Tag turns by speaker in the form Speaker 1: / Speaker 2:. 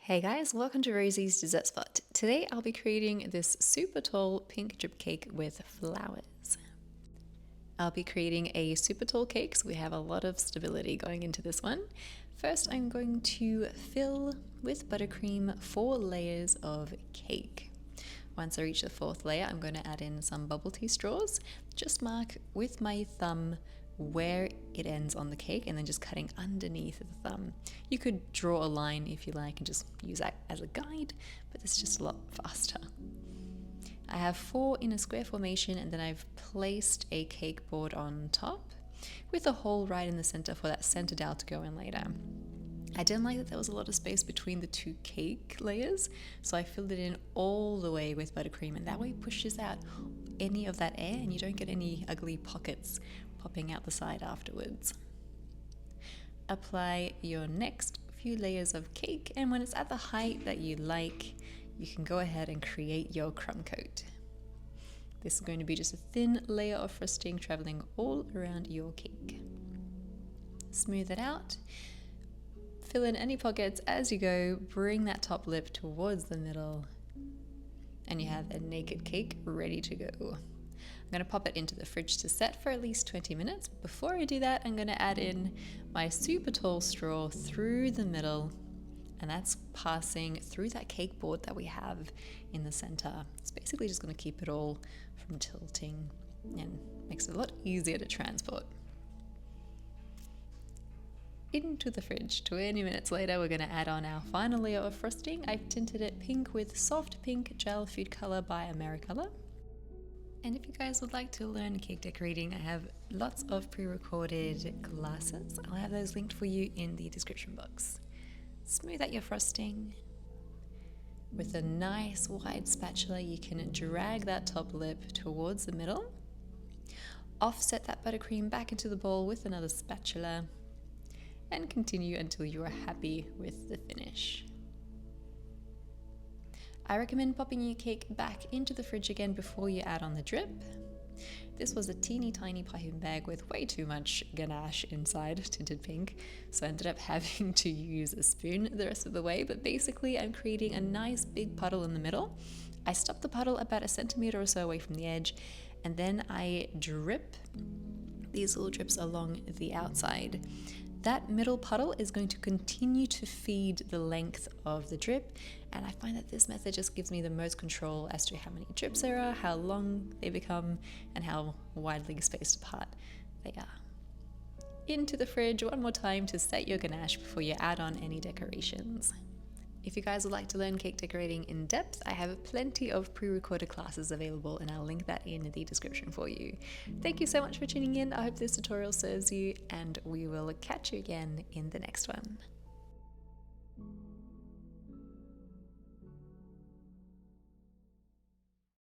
Speaker 1: Hey guys, welcome to Rosie's Dessert Spot. Today I'll be creating this super tall pink drip cake with flowers. I'll be creating a super tall cake, so we have a lot of stability going into this one. First I'm going to fill with buttercream 4 layers of cake. Once I reach the 4th layer, I'm going to add in some bubble tea straws. Just mark with my thumb where it ends on the cake and then just cutting underneath the thumb. You could draw a line if you like and just use that as a guide, but it's just a lot faster. I have 4 in a square formation, and then I've placed a cake board on top with a hole right in the center for that center dowel to go in later. I didn't like that there was a lot of space between the 2 cake layers, so I filled it in all the way with buttercream, and that way it pushes out any of that air and you don't get any ugly pockets popping out the side afterwards. Apply your next few layers of cake, and when it's at the height that you like, you can go ahead and create your crumb coat. This is going to be just a thin layer of frosting traveling all around your cake. Smooth it out. Fill in any pockets as you go, bring that top lip towards the middle, and you have a naked cake ready to go. I'm going to pop it into the fridge to set for at least 20 minutes. Before I do that, I'm going to add in my super tall straw through the middle, and that's passing through that cake board that we have in the center. It's basically just going to keep it all from tilting and makes it a lot easier to transport. Into the fridge. 20 minutes later, we're going to add on our final layer of frosting. I've tinted it pink with soft pink gel food color by AmeriColor. And if you guys would like to learn cake decorating, I have lots of pre-recorded classes. I'll have those linked for you in the description box. Smooth out your frosting. With a nice wide spatula, you can drag that top lip towards the middle. Offset that buttercream back into the bowl with another spatula, and continue until you are happy with the finish. I recommend popping your cake back into the fridge again before you add on the drip. This was a teeny tiny piping bag with way too much ganache inside, tinted pink, so I ended up having to use a spoon the rest of the way, but basically I'm creating a nice big puddle in the middle. I stop the puddle about 1 centimeter or so away from the edge, and then I drip these little drips along the outside. That middle puddle is going to continue to feed the length of the drip, and I find that this method just gives me the most control as to how many drips there are, how long they become, and how widely spaced apart they are. Into the fridge one more time to set your ganache before you add on any decorations. If you guys would like to learn cake decorating in depth, I have plenty of pre-recorded classes available, and I'll link that in the description for you. Thank you so much for tuning in. I hope this tutorial serves you, and we will catch you again in the next one.